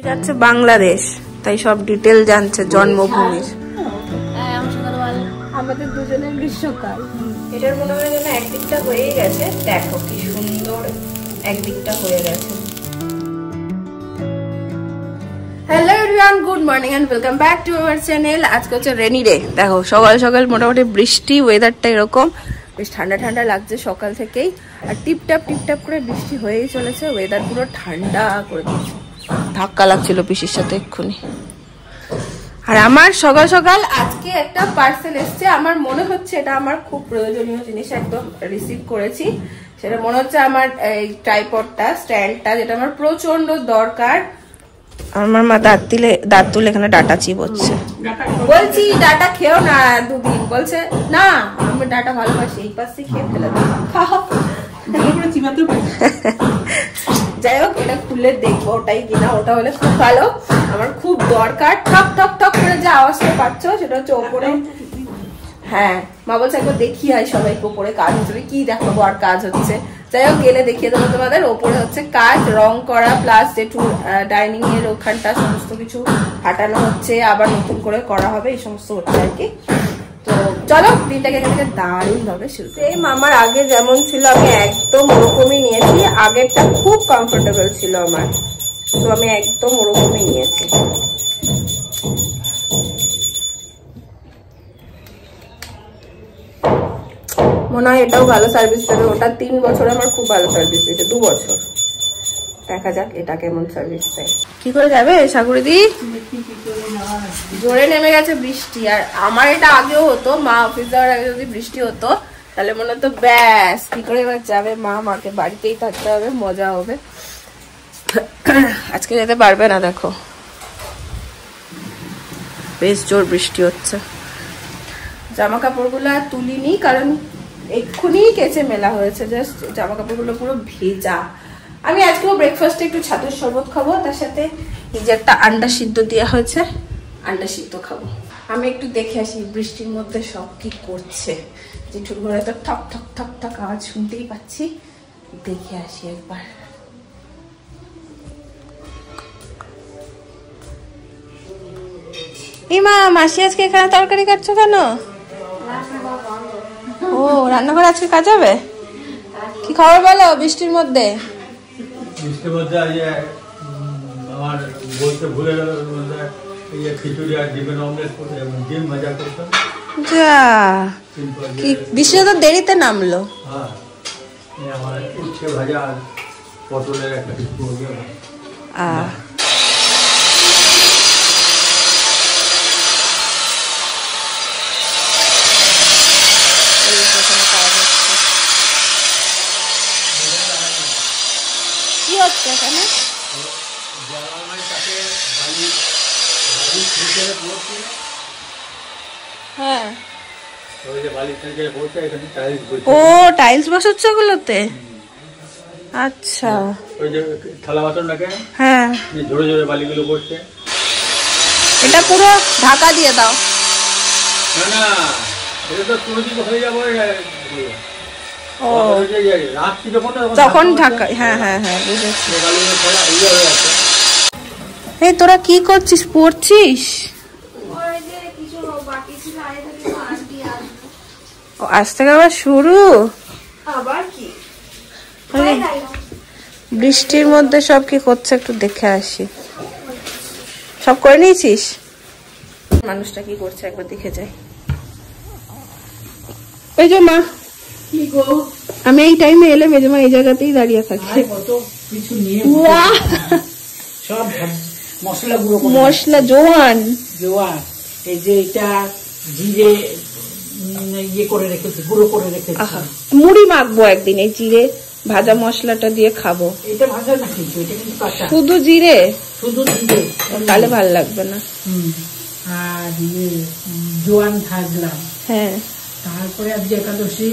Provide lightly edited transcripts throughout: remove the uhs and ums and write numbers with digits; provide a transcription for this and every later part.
যাচ্ছে বাংলাদেশ, তাই সব ডিটেল জানছে জন্মভূমির। আমাদের দুজনের গ্রীষ্মকাল। এটার মনে হয় যেন একদিকটা হয়েই গেছে, দেখো কি সুন্দর একদিকটা হয়ে গেছে। Hello everyone, good morning and welcome back to our channel. আজকে হচ্ছে রেনি ডে। দেখো সকাল সকাল মোটামুটি বৃষ্টি, ওয়েদারটা এরকম বেশ ঠান্ডা ঠান্ডা লাগছে সকাল থেকেই, আর টিপটাপ টিপটাপ করে বৃষ্টি হয়েই চলেছে। ওয়েদার পুরো ঠান্ডা করে দিচ্ছে। ধাক্কা লাগছিল পিসির সাথে এক্ষুনি। আর আমার সকাল সকাল আজকে একটা পার্সেল এসছে। আমার মনে হচ্ছে এটা আমার খুব প্রয়োজনীয় জিনিস একদম রিসিভ করেছি। সেটা মনে হচ্ছে আমার এই ট্রাইপডটা, স্ট্যান্ডটা, যেটা আমার প্রচন্ড দরকার। আমার মা দাঁত তুলে এখানে ডাটা চিবোচ্ছে। বলছি ডাটা খেও না দুদিন, বলছে না আমি ডাটা ভালোবাসি, এই পাশে খেয়ে ফেলে দেবো, খাও। যাই হোক, এটা খুলে দেখবো ওটাই কিনা। ওটা হলে খুব ভালো, আমার খুব দরকার। ঠক ঠক ঠক করে যে আওয়াজটা পাচ্ছ সেটা হচ্ছে ওপরে। হ্যাঁ, মা বলছে একবার দেখিয়ে হয় সবাইকে ওপরে কাজ হচ্ছে। কি দেখাবো আর কাজ হচ্ছে। যাই হোক, গেলে দেখিয়ে দেবো তোমাদের। ওপরে হচ্ছে কাজ, রং করা, প্লাস যেটু ডাইনিং এর ওখানটা সমস্ত কিছু ফাটানো হচ্ছে, আবার নতুন করে করা হবে, এই সমস্ত হচ্ছে আর কি। তো চলো দিনটাকে এখান থেকে দারুণ ভাবে শুরু। সেম আমার আগে যেমন ছিল আমি একদম ওরকমই নিয়েছি। আগেরটা খুব কমফোর্টেবল ছিল আমার, তো আমি একদম ওরকমই নিয়েছি। মনে হয় এটাও ভালো সার্ভিস দেবে। ওটা 3 বছর আমার খুব ভালো সার্ভিস দিয়েছে, 2 বছর। দেখা যাক এটা কেমন সার্ভিস দেয়। কি করে যাবে সাগরিদি? জোরে নেমে গেছে বৃষ্টি। আর আমার এটা আগেও হতো, মা অফিস যাওয়ার আগে যদি বৃষ্টি হতো তাহলে মনে হতো ব্যাস কি করে এবার যাবে মা, মাকে বাড়িতেই থাকতে হবে, মজা হবে। আজকে যেতে পারবে না, দেখো বেশ জোর বৃষ্টি হচ্ছে। জামা কাপড়গুলো তুলিনি, কারণ এক্ষুনি কেচে মেলা হয়েছে। জাস্ট জামা কাপড়গুলো পুরো ভেজা। আমি আজকেও ব্রেকফাস্টে একটু ছাতুর শরবত খাবো, তার সাথে এই যে একটা আন্ডা সিদ্ধ দেওয়া হয়েছে, আন্ডা সিদ্ধ খাবো। আমি একটু দেখে আসি বৃষ্টির মধ্যে সব কি করছে। জেঠুর ঘরে তো ঠক ঠক ঠক ঠক আওয়াজ শুনতেই পাচ্ছি, দেখে আসি একবার। ইমা, মাসি আজকে এখানে তরকারি কাটছো কেন? ও, রান্নাঘরে আজকে কাজ হবে? কি খবর বলো বৃষ্টির মধ্যে? বৃষ্টির মধ্যে আমার বলতে ভুলে গেল, খিচুড়ি আর ডিমের অমলেট করে ডিম ভাজা করতাম। যা, কি বৃষ্টি তো দেরিতে নামলো। হ্যাঁ, আমার উচ্ছে ভাজা আর পটলের একটা কিছু কি হচ্ছে এখানে? হ্যাঁ, ও টাইলস বসাচ্ছ ওগুলোতে? আচ্ছা, ওই যে থালা বাসনটাকে হ্যাঁ জোরে জোরে বালিগুলো পড়ছে। এটা পুরো ঢাকা দিয়ে দাও। না না, এটা তো পুরো হয়ে যাবে। ও তখন ঢাকা, হ্যাঁ হ্যাঁ হ্যাঁ বুঝেছি। এই তোরা কি করছিস, পড়ছিস? আজ থেকে আবার শুরু? আবার কি বৃষ্টির মধ্যে সব কি করছে একটু দেখে আসি। সব করে নিয়েছিস? মানুষটা কি করছে একবার দেখে যাই। এই যে মা, আমি এই টাইমে এলে মেজমা এই জায়গাতেই দাঁড়িয়ে থাকে। মশলা জোয়ান, এই যে এটা জিরে ইয়ে করে রেখেছি, গুঁড়ো করে রেখেছি। মুড়ি মাখবো একদিন, এই জিরে ভাজা মশলাটা দিয়ে খাবো। এটা ভাজা না কিন্তু, এটা কিন্তু কাঁচা, শুধু জিরে। শুধু জিরে, তাহলে ভালো লাগবে না। আর ইয়ে জোয়ান ভাজলাম। হ্যাঁ, তারপরে আজকে একাদশী,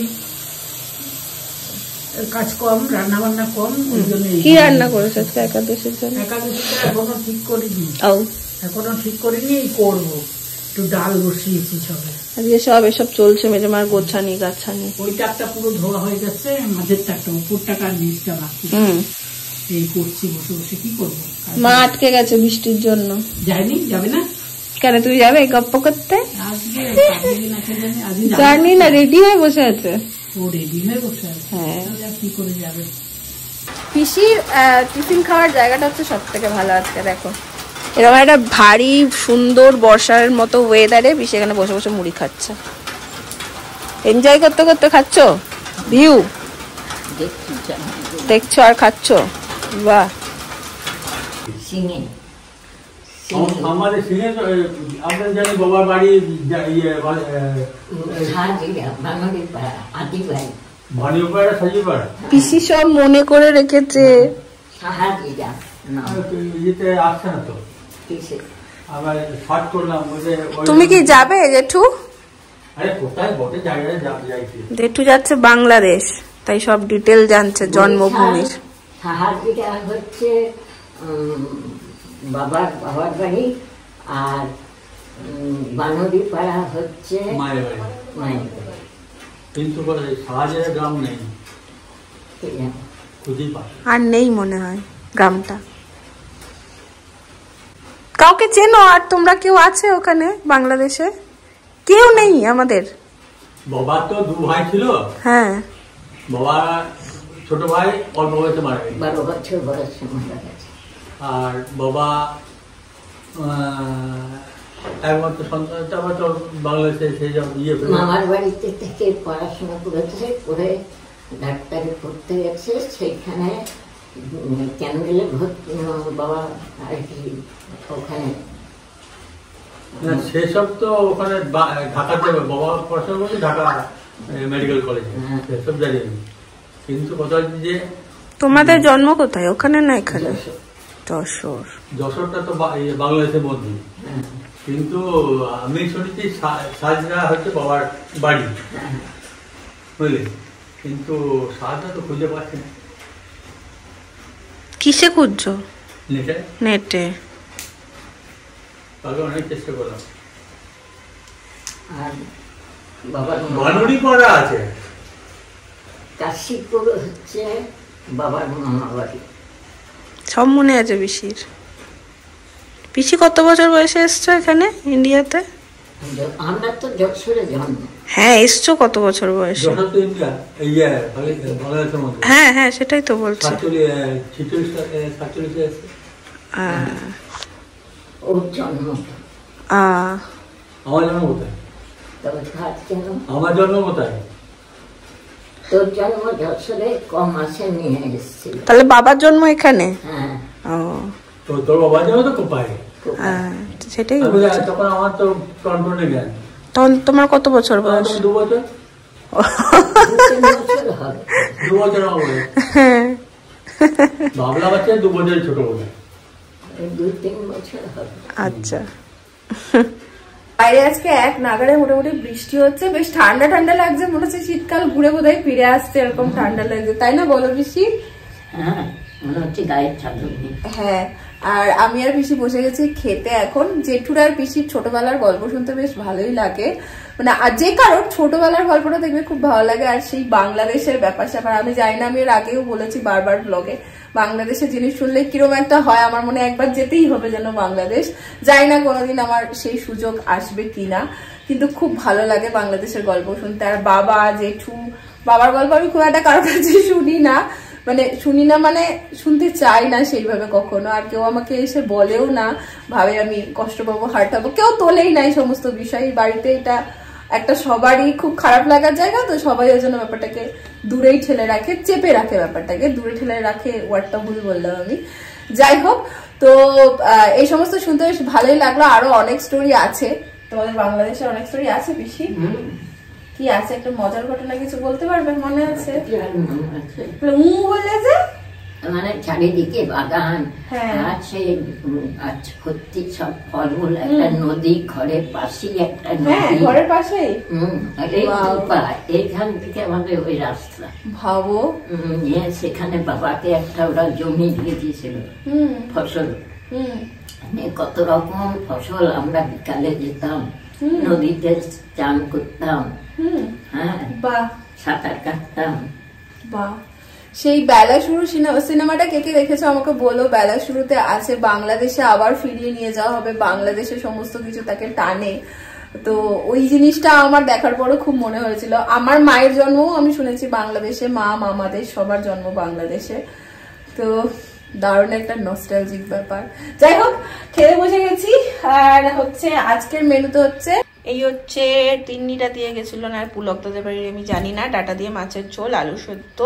কাজ কম, রান্না বান্না কম, ওই জন্য। কি রান্না করেছে আজকে একাদশীর জন্য? একাদশীটা এখনো ঠিক করিনি, করবো। একটু ডাল বসিয়েছি সবে। আজকে সব এসব চলছে, মেজমার গোছানি গাছানি। ওই টাকটা পুরো ধোয়া হয়ে গেছে, মাঝের টাকটা, উপর টাকা আর নিচটা বাকি। এই করছি বসে বসে, কি করবো? মা আটকে গেছে বৃষ্টির জন্য। যায়নি, যাবে না? কেন তুই যাবে গপ্প করতে? আজকে না কে জানে, আজকে জানি না, রেডি হয়ে বসে আছে। ও রেডি হয়ে বসে আছে, হ্যাঁ। তাহলে আর কি করে যাবে? পিসির টিফিন খাওয়ার জায়গাটা হচ্ছে সব থেকে ভালো। আজকে দেখো এরকম একটা ভারী সুন্দর বর্ষার মতো ওয়েদারে পিসি এখানে বসে বসে মুড়ি খাচ্ছে, এনজয় করতে করতে খাচ্ছ, ভিউ দেখছো আর খাচ্ছ। বাহ। আমাদের সিনে আমরা জানি বাবার বাড়ি ভানিপাড়া সাজিপাড়া, পিসি সব মনে করে রেখেছে। ইয়েতে আসছে না তো, আবার শর্ট করলাম। তুমি কি যাবে জেঠু? আরে কোথায় বটে জায়গায় যাইছি। জেঠু যাচ্ছে বাংলাদেশ, তাই সব ডিটেল জানছে জন্মভূমির। সাহায্যটা হচ্ছে বাবার বাড়ি, আর বানরি পাড়া হচ্ছে মায়ের বাড়ি। মায়ের বাড়ি। কিন্তু সাহায্যের গ্রাম নেই, খুঁজেই পাই। আর নেই মনে হয় গ্রামটা। কাউকে চেনো আর তোমরা কেউ আছে ওখানে বাংলাদেশে? কেউ নেই আমাদের। বাবার তো 2 ভাই ছিল। হ্যাঁ, বাবা ছোট ভাই অল্প বয়সে মারা গেছে, 12 বছর বয়সে মারা গেছে। আর বাবা একমাত্র সন্তান, তারপর তো বাংলাদেশে সেই সব মামার বাড়িতে থেকে পড়াশোনা করেছে, করে ডাক্তারি পড়তে গেছে। সেইখানে কেন গেলে বাবা আর কি ওখানে সেসব তো ওখানে ঢাকাতে বাবা পড়াশোনা করছে, ঢাকা মেডিকেল কলেজে, সেসব জানি। কিন্তু কথা হচ্ছে যে তোমাদের জন্ম কোথায়, ওখানে না এখানে? যশোর। যশোরটা তো বাংলাদেশের মধ্যে, কিন্তু আমি শুনেছি সাজরা হচ্ছে বাবার বাড়ি, বুঝলে? কিন্তু সাজরা তো খুঁজে পাচ্ছি না। কিসে খুঁজছো? নেটে। নেটে। তাহলে অনেক চেষ্টা করলাম। আর বাবার বানুড়ি পাড়া আছে, কাশীপুর হচ্ছে বাবার মামা বাড়ি। সব মনে আছে পিসির। পিসি কত বছর বয়সে এসছো এখানে ইন্ডিয়াতে? আমরা তো যশোরে জন্ম। হ্যাঁ, এসছো কত বছর বয়সে? যশোর তো ইন্ডিয়া, বাংলাদেশের মধ্যে। হ্যাঁ হ্যাঁ, সেটাই তো বলছি। 47 এসছে। ওর জন্ম। আমার জন্ম কোথায়? তবে ঘাট কেন? আমার জন্ম কোথায়? তোর জন্ম যশোরে, কম মাসে নিয়ে এসেছিল। তাহলে বাবার জন্ম এখানে? হ্যাঁ। ও, তো তোর বাবার জন্ম তো কোপায়। সেটাই আমি বলছি। তখন আমার তো কন্ট্রোলে জ্ঞান। তখন তোমার কত বছর বয়স? 2 বছর। 2-3 বছর হবে। 2 বছর হবে। বাবলা বাচ্চা 2 বছর ছোট বোধ। 2-3 বছর হবে। আচ্ছা। বাইরে আজকে এক নাগারে মোটামুটি বৃষ্টি হচ্ছে, বেশ ঠান্ডা ঠান্ডা লাগছে, মনে হচ্ছে শীতকাল ঘুরে বোধহয় ফিরে আসছে, এরকম ঠান্ডা লাগছে, তাই না বলো পিসি? হ্যাঁ, মনে হচ্ছে গায়ের চাদর নেই। হ্যাঁ, আর আমি আর পিসি বসে গেছি খেতে এখন। জেঠুর আর পিসির ছোটবেলার গল্প শুনতে বেশ ভালোই লাগে, মানে আর যে কারোর ছোটবেলার গল্পটা দেখবে খুব ভালো লাগে। আর সেই বাংলাদেশের ব্যাপার স্যাপার আমি জানি না, আমি এর আগেও বলেছি বারবার ব্লগে, বাংলাদেশের জিনিস শুনলে কিরকম একটা হয়, আমার মনে একবার যেতেই হবে যেন বাংলাদেশ। যাই না কোনোদিন আমার সেই সুযোগ আসবে কিনা, কিন্তু খুব ভালো লাগে বাংলাদেশের গল্প শুনতে। আর বাবা, জেঠু, বাবার গল্প আমি খুব একটা কারোর কাছে শুনি না, মানে শুনতে চাই না সেইভাবে কখনো। আর কেউ আমাকে এসে বলেও না, ভাবে আমি কষ্ট পাবো, হার্ট হবো, কেউ তোলেই না এই সমস্ত বিষয়। বাড়িতে এটা একটা সবারই খুব খারাপ লাগার জায়গা, তো সবাই ওই জন্য ব্যাপারটাকে দূরেই ঠেলে রাখে, চেপে রাখে, ব্যাপারটাকে দূরে ঠেলে রাখে, ওয়ার্ডটা ভুল বললাম আমি। যাই হোক, তো এই সমস্ত শুনতে বেশ ভালোই লাগলো। আরো অনেক স্টোরি আছে, তোমাদের বাংলাদেশের অনেক স্টোরি আছে পিসি। কি আছে, একটা মজার ঘটনা কিছু বলতে পারবে? মনে আছে? বললে যে মানে চারিদিকে বাগান, হ্যাঁ, আছে ভর্তি সব ফলমূল, একটা নদী ঘরের পাশেই, একটা নদী ঘরের পাশেই। এইখান থেকে আমাদের ওই রাস্তা, ভাবো। সেখানে বাবাকে একটা ওরা জমি দিয়ে দিয়েছিল ফসল, কত রকম ফসল। আমরা বিকালে যেতাম, নদীতে চান করতাম, হ্যাঁ, বাহ, সাঁতার কাটতাম। বাহ, সেই বেলা শুরু সিনেমাটা কে কে দেখেছো আমাকে বলো। বেলা শুরুতে আছে বাংলাদেশে আবার ফিরিয়ে নিয়ে যাওয়া হবে, বাংলাদেশে সমস্ত কিছু তাকে টানে। তো ওই জিনিসটা আমার দেখার পরও খুব মনে হয়েছিল। আমার মায়ের জন্মও আমি শুনেছি বাংলাদেশে, মা মামাদের সবার জন্ম বাংলাদেশে। তো দারুণ একটা নস্টালজিক ব্যাপার। যাই হোক, খেতে বসে গেছি। আর হচ্ছে আজকের মেনুতে হচ্ছে এই হচ্ছে তিন্নিটা দিয়ে গেছিল না পুলক দিতে পারি আমি জানি না, ডাটা দিয়ে মাছের ঝোল, আলু সেদ্ধ,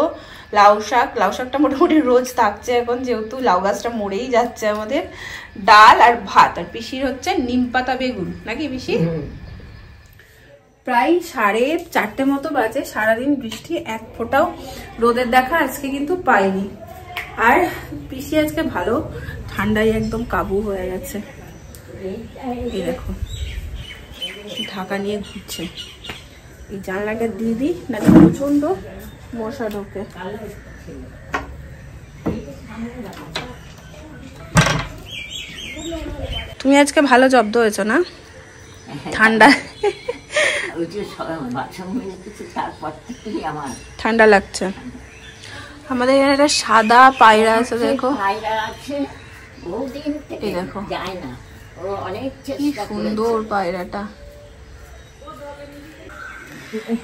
লাউ শাক। লাউ শাকটা মোটামুটি রোজ থাকছে এখন, যেহেতু লাউ গাছটা মরেই যাচ্ছে আমাদের। ডাল আর ভাত। আর পিসির হচ্ছে নিম পাতা বেগুন, নাকি পিসি? প্রায় 4:30 মতো বাজে। সারাদিন বৃষ্টি, এক ফোঁটাও রোদের দেখা আজকে কিন্তু পাইনি। আর পিসি আজকে ভালো ঠান্ডায় একদম কাবু হয়ে গেছে। এই দেখো ঢাকা নিয়ে ঘুরছে। এই জানলাটা দিয়ে দিই, না প্রচন্ড মশা ঢোকে। তুমি আজকে ভালো জব্দ হয়েছো না ঠান্ডা? ঠান্ডা লাগছে। আমাদের এখানে একটা সাদা পায়রা আছে, দেখো। এই দেখো কি সুন্দর পায়রাটা।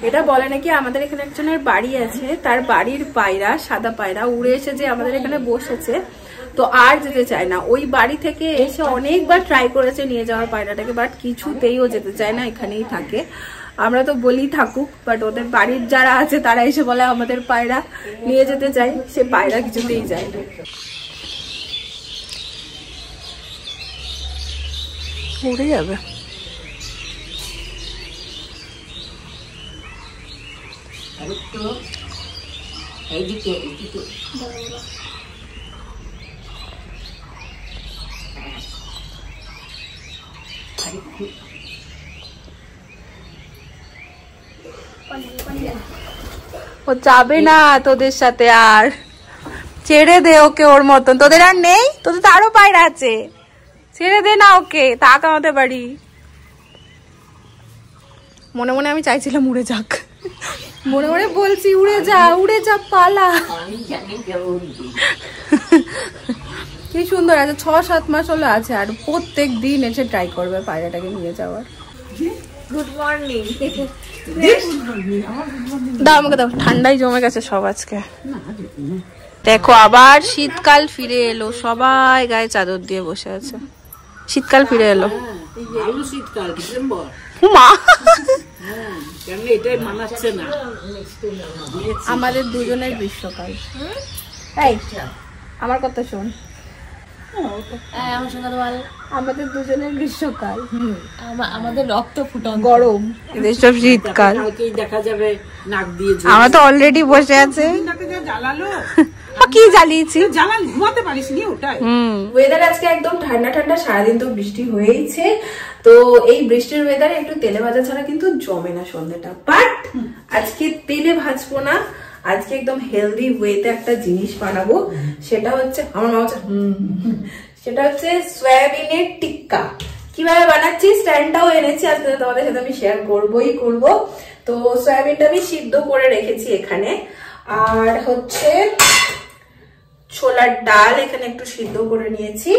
এটা বলে নাকি আমাদের এখানে একজনের বাড়ি আছে, তার বাড়ির পায়রা, সাদা পায়রা উড়ে এসে যে আমাদের এখানে বসেছে, তো আর যেতে চায় না। ওই বাড়ি থেকে এসে অনেকবার ট্রাই করেছে নিয়ে যাওয়ার পায়রাটাকে, বাট কিছুতেই ও যেতে চায় না, এখানেই থাকে। আমরা তো বলি থাকুক, বাট ওদের বাড়ির যারা আছে তারা এসে বলে আমাদের পায়রা নিয়ে যেতে চাই, সে পায়রা কিছুতেই যায় না। উড়ে যাবে। ও যাবে না তোদের সাথে, আর ছেড়ে দে ওকে, ওর মতন। তোদের আর নেই? তোদের তো আরো পায়রা আছে, ছেড়ে দে না ওকে, থাক আমাদের বাড়ি। মনে মনে আমি চাইছিলাম উড়ে যাক, মনে মনে বলছি উড়ে যা, উড়ে যা, পালা। কি সুন্দর আছে, 6-7 মাস হলো আছে, আর প্রত্যেক দিন এসে ট্রাই করবে পায়রাটাকে নিয়ে যাওয়ার। Good morning. দাও আমাকে দাও, ঠান্ডায় জমে গেছে সব আজকে। দেখো আবার শীতকাল ফিরে এলো, সবাই গায়ে চাদর দিয়ে বসে আছে। শীতকাল ফিরে এলো। শীতকাল ডিসেম্বর আমাদের দুজনের গ্রীষ্মকাল। এই আমার কথা শোন, আমাদের দুজনের গ্রীষ্মকাল, আমাদের রক্ত ফুটন গরম, এদের সব শীতকাল। দেখা যাবে নাক দিয়ে আমার তো অলরেডি বসে আছে। কি জ্বালিয়েছি, ঘুমাতে পারিস নি ওটাই। ওয়েদার আজকে একদম ঠান্ডা ঠান্ডা, সারাদিন তো বৃষ্টি হয়েইছে। তো এই বৃষ্টির ওয়েদারে একটু তেলে ভাজা ছাড়া কিন্তু জমে না সন্ধ্যাটা। বাট আজকে তেলে ভাজবো না, আজকে একদম হেলদি ওয়েতে একটা জিনিস বানাবো। সেটা হচ্ছে আমার মা হচ্ছে সেটা হচ্ছে সয়াবিনের টিক্কা। কিভাবে বানাচ্ছি স্ট্যান্ডটাও এনেছি, আজকে তোমাদের সাথে আমি শেয়ার করবোই করবো। তো সয়াবিনটা আমি সিদ্ধ করে রেখেছি এখানে, আর হচ্ছে ছোলার ডাল এখানে একটু সিদ্ধ করে নিয়েছি।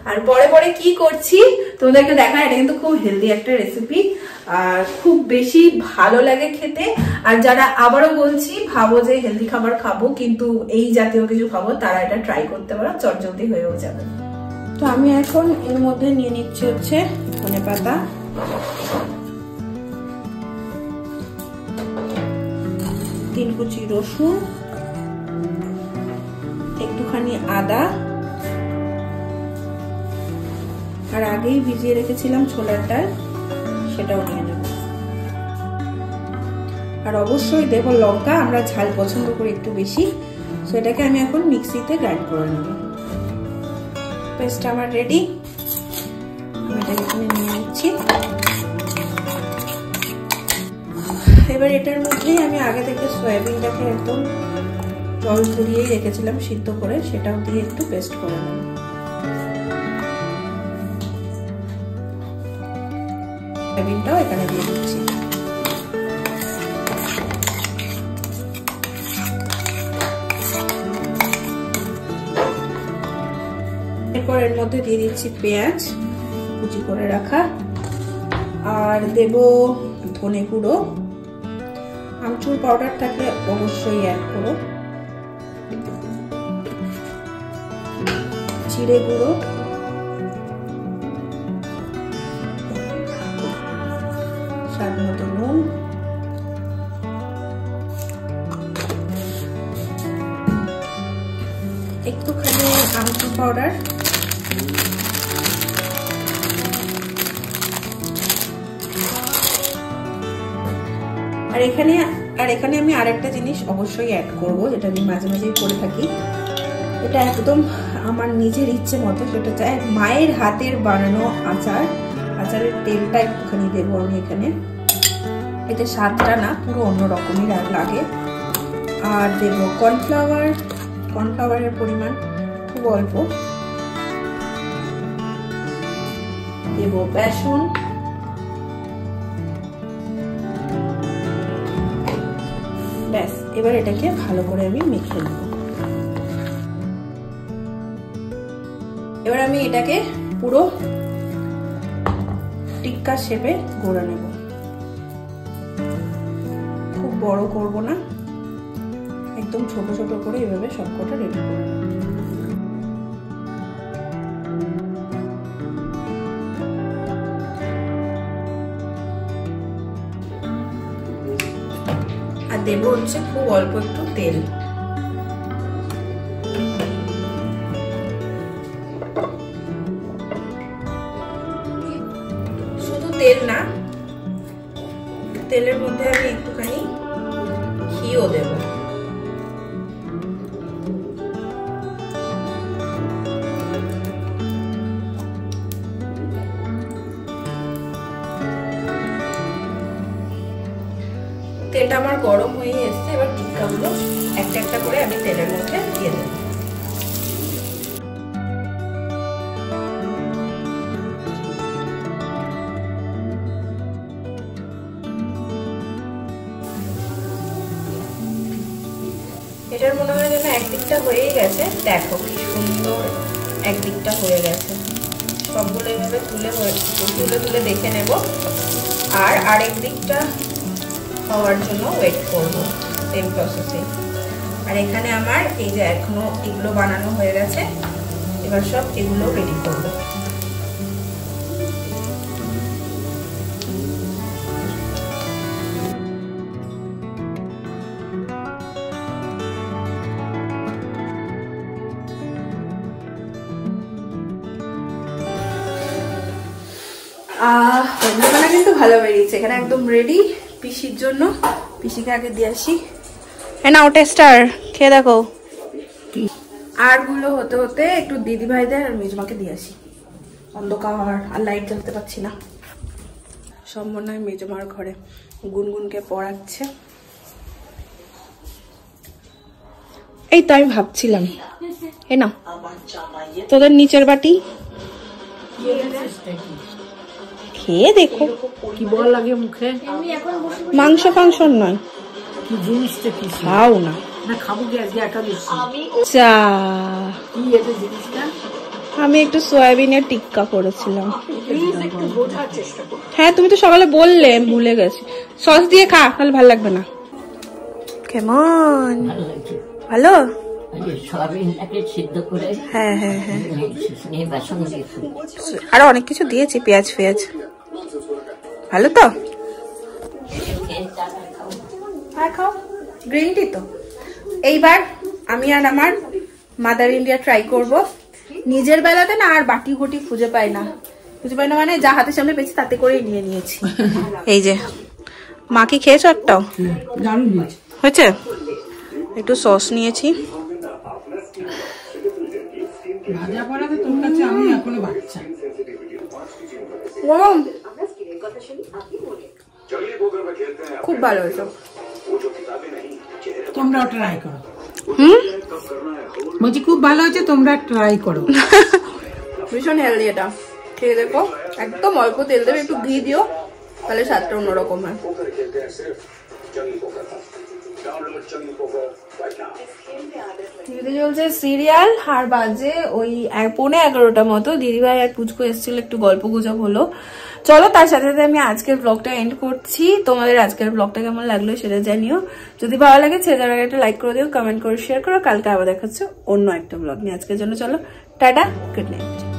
আর পরে পরে কি করছি তোমাদেরকে দেখা, এটা কিন্তু খুব হেলদি একটা রেসিপি, আর খুব বেশি ভালো লাগে খেতে। আর যারা আবারও বলছি ভাবো যে হেলদি খাবার খাবো কিন্তু এই জাতীয় কিছু খাবো, তারা এটা ট্রাই করতে পারো, চটজলদি হয়েও যাবে। তো আমি এখন এর মধ্যে নিয়ে নিচ্ছি হচ্ছে ধনেপাতা, তিন কুচি রসুন, একটুখানি আদা, আর আগেই ভিজিয়ে রেখেছিলাম ছোলার ডাল, সেটাও নিয়ে নেব। আর অবশ্যই দেবো লঙ্কা, আমরা ঝাল পছন্দ করি একটু বেশি। সেটাকে আমি এখন মিক্সিতে গ্রাইন্ড করে নেব। পেস্টটা আমার রেডি, আমি এটা এখানে নিয়ে নিচ্ছি। এবার এটার মধ্যেই আমি আগে থেকে সয়াবিনটাকে একদম জল ঝরিয়েই রেখেছিলাম সিদ্ধ করে, সেটাও দিয়ে একটু পেস্ট করে নেব। সয়াবিনটাও এখানে দিয়ে দিচ্ছি। এরপর এর মধ্যে দিয়ে দিচ্ছি পেঁয়াজ কুচি করে রাখা, আর দেব ধনে গুঁড়ো, আমচুর পাউডার থাকলে অবশ্যই অ্যাড করো, জিরে গুঁড়ো, স্বাদ মতো নুন, একটুখানি আমচুর পাউডার, আর এখানে আমি আরেকটা জিনিস অবশ্যই অ্যাড করব, যেটা আমি মাঝে মাঝেই করে থাকি। এটা একদম আমার নিজের ইচ্ছে মতো, সেটা চাই মায়ের হাতের বানানো আচার। আচারের তেলটা একটুখানি দেবো আমি এখানে, এতে স্বাদটা না পুরো অন্য রকমই লাগে। আর দেব কর্নফ্লাওয়ার, কর্নফ্লাওয়ারের পরিমাণ খুব অল্প, দেব বেসন, ব্যাস এবার এটাকে ভালো করে আমি মেখে নেব। এবার আমি এটাকে পুরো টিক্কা শেপে গড়ে নেব, খুব বড় করব না, একদম ছোট ছোট করে এভাবে সবকটা রেডি করে নেব। আর দেব হচ্ছে খুব অল্প একটু তেল, শুধু তেল না, তেলের মধ্যে আমি একটুখানি ঘিও দেব। তেলটা আমার গরম হয়ে এসেছে, এবার টিক্কাগুলো একটা একটা করে আমি তেলের মধ্যে দিয়ে দেব। এটার মনে হয় যেন একদিকটা হয়েই গেছে, দেখো কি সুন্দর একদিকটা হয়ে গেছে। সবগুলো এভাবে তুলে তুলে দেখে নেব, আর আরেক দিকটা হওয়ার জন্য ওয়েট করবো সেম প্রসেসে। আর এখানে আমার এই যে এখনো এগুলো বানানো হয়ে গেছে, এবার সব এগুলো রেডি করবো। রান্নাবান্না কিন্তু ভালো বেরিয়েছে, এখানে একদম রেডি পিসির জন্য। পিসিকে আগে দিয়ে আসি, হ্যাঁ না ওটা স্টার খেয়ে দেখো। আর গুলো হতে হতে একটু দিদি ভাইদের আর মেজমাকে দিয়ে আসি, অন্ধকার আর লাইট জ্বালতে পারছি না। সব মনে হয় মেজমার ঘরে গুনগুনকে পড়াচ্ছে। এই তো আমি ভাবছিলাম, এ না তোদের নিচের বাটি খেয়ে দেখো কি বল লাগে মুখে, মাংস ফাংস নয়, কি জিনিসটা কি খাও না, না খাবো কি আজকে একাদশী। চা কি এটা জিনিসটা? আমি একটু সয়াবিনের টিক্কা করেছিলাম। হ্যাঁ তুমি তো সকালে বললে, ভুলে গেছি। সস দিয়ে খা, তাহলে ভালো লাগবে না। কেমন ভালো? সয়াবিনটাকে সিদ্ধ করে হ্যাঁ হ্যাঁ হ্যাঁ, বেসন দিয়েছি, আরো অনেক কিছু দিয়েছি, পেঁয়াজ ফেয়াজ। ভালো তো? হ্যাঁ খাও, গ্রিন টি তো। এইবার আমি আর আমার মাদার ইন্ডিয়া ট্রাই করব। নিজের বেলাতে না আর বাটি ঘটি খুঁজে পাই না মানে যা হাতের সামনে পেয়েছি তাতে করেই নিয়ে নিয়েছি। এই যে মা কি খেয়েছো একটাও? হয়েছে? একটু সস নিয়েছি। খুব ভালো হয়েছে, তোমরা ট্রাই করো। বলছি খুব ভালো হয়েছে, তোমরা ট্রাই করো। ভীষণ হেলদি, এটা খেয়ে দেখো। একদম অল্প তেল দেবে, একটু ঘি দিও, তাহলে স্বাদটা অন্যরকম হয়। টিভিতে চলছে সিরিয়াল, আর বাজে ওই 11:15 মতো। দিদিভাই আর পুচকু এসেছিল, একটু গল্প গুজব হলো। চলো, তার সাথে সাথে আমি আজকের ব্লগটা এন্ড করছি। তোমাদের আজকের ব্লগটা কেমন লাগলো সেটা জানিও। যদি ভালো লাগে ছেলেদের আগে একটা লাইক করে দিও, কমেন্ট করে শেয়ার করো। কালকে আবার দেখা হচ্ছে অন্য একটা ব্লগ নিয়ে। আজকের জন্য চলো, টাটা, গুড নাইট।